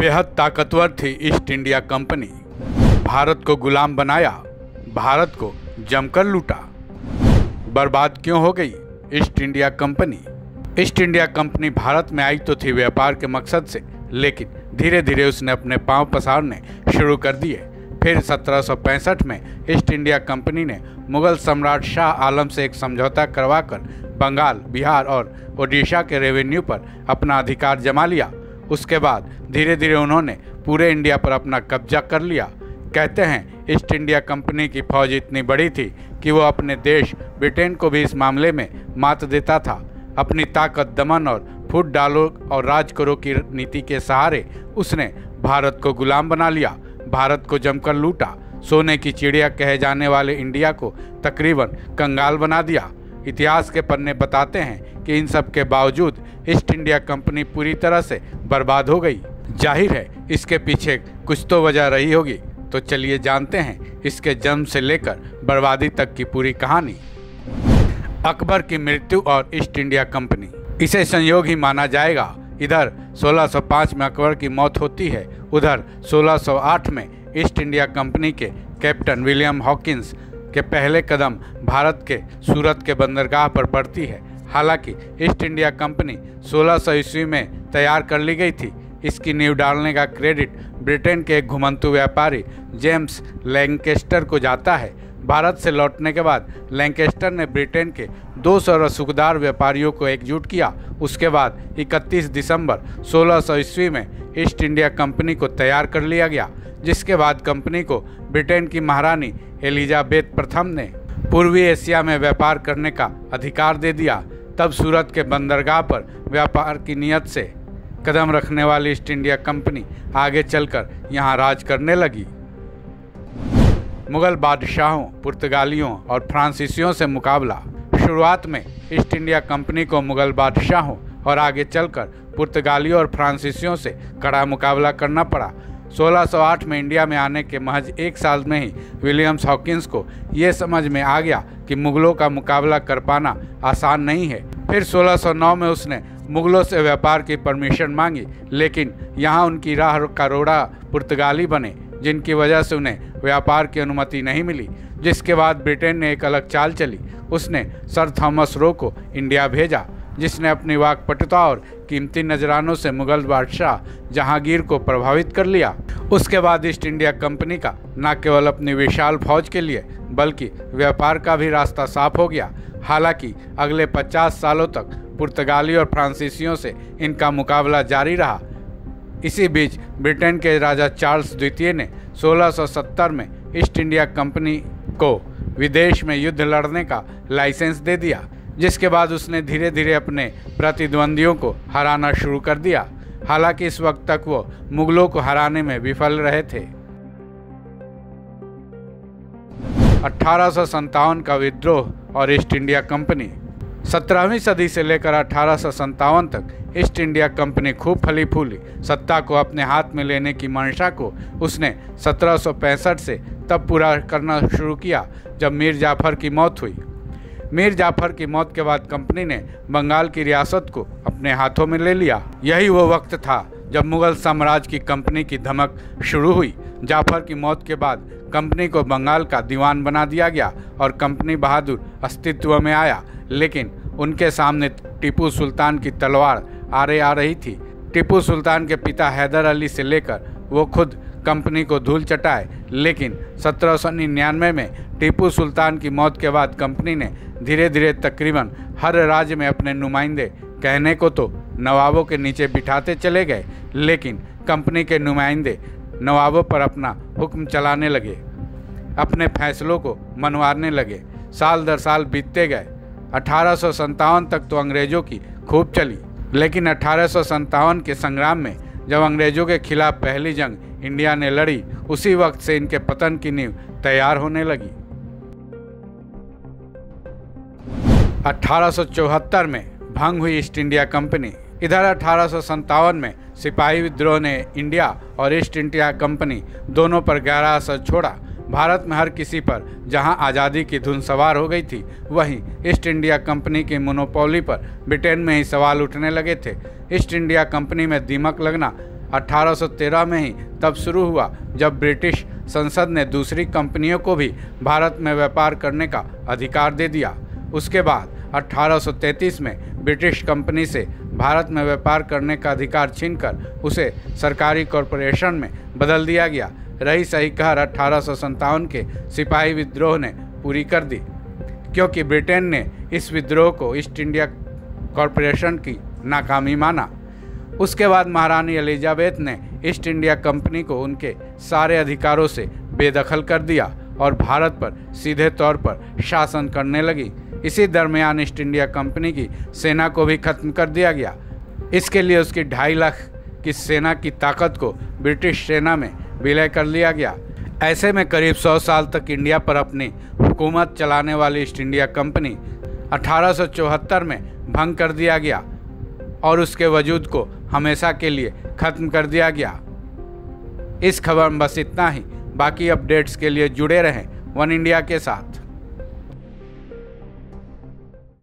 बेहद ताकतवर थी ईस्ट इंडिया कंपनी। भारत को गुलाम बनाया, भारत को जमकर लूटा। बर्बाद क्यों हो गई east India company? East India company Bharat में आई तो थी व्यापार के मकसद से, लेकिन धीरे धीरे उसने अपने पांव पसारने शुरू कर दिए। फिर 1765 में ईस्ट इंडिया कंपनी ने मुगल सम्राट शाह आलम से एक समझौता करवाकर बंगाल, बिहार और ओडिशा के रेवेन्यू पर अपना अधिकार जमा लिया। उसके बाद धीरे धीरे उन्होंने पूरे इंडिया पर अपना कब्जा कर लिया। कहते हैं ईस्ट इंडिया कंपनी की फौज इतनी बड़ी थी कि वो अपने देश ब्रिटेन को भी इस मामले में मात देता था। अपनी ताकत, दमन और फूट डालो और राज करो की नीति के सहारे उसने भारत को गुलाम बना लिया, भारत को जमकर लूटा। सोने की चिड़िया कहे जाने वाले इंडिया को तकरीबन कंगाल बना दिया। इतिहास के पन्ने बताते हैं कि इन सब के बावजूद ईस्ट इंडिया कंपनी पूरी तरह से बर्बाद हो गई। जाहिर है इसके पीछे कुछ तो वजह रही होगी, तो चलिए जानते हैं इसके जन्म से लेकर बर्बादी तक की पूरी कहानी। अकबर की मृत्यु और ईस्ट इंडिया कंपनी, इसे संयोग ही माना जाएगा। इधर 1605 में अकबर की मौत होती है, उधर 1608 में ईस्ट इंडिया कंपनी के कैप्टन विलियम हॉकिंस के पहले कदम भारत के सूरत के बंदरगाह पर पड़ती है। हालांकि ईस्ट इंडिया कंपनी 1600 ईस्वी में तैयार कर ली गई थी। इसकी नींव डालने का क्रेडिट ब्रिटेन के एक घुमंतू व्यापारी जेम्स लैंकेस्टर को जाता है। भारत से लौटने के बाद लैंकेस्टर ने ब्रिटेन के 200 रसूखदार व्यापारियों को एकजुट किया। उसके बाद 31 दिसंबर 1600 ईस्वी में ईस्ट इंडिया कंपनी को तैयार कर लिया गया, जिसके बाद कंपनी को ब्रिटेन की महारानी एलिजाबेथ प्रथम ने पूर्वी एशिया में व्यापार करने का अधिकार दे दिया। तब सूरत के बंदरगाह पर व्यापार की नीयत से कदम रखने वाली ईस्ट इंडिया कंपनी आगे चलकर यहाँ राज करने लगी। मुगल बादशाहों, पुर्तगालियों और फ्रांसीसियों से मुकाबला। शुरुआत में ईस्ट इंडिया कंपनी को मुगल बादशाहों और आगे चलकर पुर्तगालियों और फ्रांसीसियों से कड़ा मुकाबला करना पड़ा। 1608 में इंडिया में आने के महज एक साल में ही विलियम्स हॉकिंस को ये समझ में आ गया कि मुगलों का मुकाबला कर पाना आसान नहीं है। फिर 1609 में उसने मुगलों से व्यापार की परमिशन मांगी, लेकिन यहाँ उनकी राह का रोड़ा पुर्तगाली बने, जिनकी वजह से उन्हें व्यापार की अनुमति नहीं मिली। जिसके बाद ब्रिटेन ने एक अलग चाल चली। उसने सर थॉमस रो को इंडिया भेजा, जिसने अपनी वाकपटुता और कीमती नजरानों से मुगल बादशाह जहांगीर को प्रभावित कर लिया। उसके बाद ईस्ट इंडिया कंपनी का न केवल अपनी विशाल फौज के लिए बल्कि व्यापार का भी रास्ता साफ हो गया। हालांकि अगले 50 सालों तक पुर्तगाली और फ्रांसीसियों से इनका मुकाबला जारी रहा। इसी बीच ब्रिटेन के राजा चार्ल्स द्वितीय ने 1670 में ईस्ट इंडिया कंपनी को विदेश में युद्ध लड़ने का लाइसेंस दे दिया, जिसके बाद उसने धीरे धीरे अपने प्रतिद्वंदियों को हराना शुरू कर दिया। हालांकि इस वक्त तक वो मुगलों को हराने में विफल रहे थे। 1857 का विद्रोह और ईस्ट इंडिया कंपनी। 17वीं सदी से लेकर 1857 तक ईस्ट इंडिया कंपनी खूब फली फूली। सत्ता को अपने हाथ में लेने की मंशा को उसने 1765 से तब पूरा करना शुरू किया जब मीर जाफर की मौत हुई। मीर जाफर की मौत के बाद कंपनी ने बंगाल की रियासत को अपने हाथों में ले लिया। यही वो वक्त था जब मुगल साम्राज्य की कंपनी की धमक शुरू हुई। जाफर की मौत के बाद कंपनी को बंगाल का दीवान बना दिया गया और कंपनी बहादुर अस्तित्व में आया, लेकिन उनके सामने टीपू सुल्तान की तलवार आ रही थी। टीपू सुल्तान के पिता हैदर अली से लेकर वो खुद कंपनी को धूल चटाए, लेकिन 1799 में टीपू सुल्तान की मौत के बाद कंपनी ने धीरे धीरे तकरीबन हर राज्य में अपने नुमाइंदे, कहने को तो नवाबों के नीचे बिठाते चले गए, लेकिन कंपनी के नुमाइंदे नवाबों पर अपना हुक्म चलाने लगे, अपने फैसलों को मनवाने लगे। साल दर साल बीतते गए। 1857 तक तो अंग्रेज़ों की खूब चली, लेकिन 1857 के संग्राम में जब अंग्रेज़ों के खिलाफ पहली जंग इंडिया ने लड़ी, उसी वक्त से इनके पतन की नींव तैयार होने लगी। 1874 में भंग हुई ईस्ट इंडिया कंपनी। इधर 1857 में सिपाही विद्रोह ने इंडिया और ईस्ट इंडिया कंपनी दोनों पर गहरा असर छोड़ा। भारत में हर किसी पर जहां आज़ादी की धुन सवार हो गई थी, वहीं ईस्ट इंडिया कंपनी की मोनोपोली पर ब्रिटेन में ही सवाल उठने लगे थे। ईस्ट इंडिया कंपनी में दीमक लगना 1813 में ही तब शुरू हुआ जब ब्रिटिश संसद ने दूसरी कंपनियों को भी भारत में व्यापार करने का अधिकार दे दिया। उसके बाद 1833 में ब्रिटिश कंपनी से भारत में व्यापार करने का अधिकार छीनकर उसे सरकारी कॉरपोरेशन में बदल दिया गया। रही सही कहर 1857 के सिपाही विद्रोह ने पूरी कर दी, क्योंकि ब्रिटेन ने इस विद्रोह को ईस्ट इंडिया कॉरपोरेशन की नाकामी माना। उसके बाद महारानी एलिजाबेथ ने ईस्ट इंडिया कंपनी को उनके सारे अधिकारों से बेदखल कर दिया और भारत पर सीधे तौर पर शासन करने लगी। इसी दरमियान ईस्ट इंडिया कंपनी की सेना को भी खत्म कर दिया गया। इसके लिए उसकी 2.5 लाख की सेना की ताकत को ब्रिटिश सेना में विलय कर लिया गया। ऐसे में करीब 100 साल तक इंडिया पर अपनी हुकूमत चलाने वाली ईस्ट इंडिया कंपनी 1874 में भंग कर दिया गया और उसके वजूद को हमेशा के लिए ख़त्म कर दिया गया। इस खबर में बस इतना ही। बाकी अपडेट्स के लिए जुड़े रहें वन इंडिया के साथ।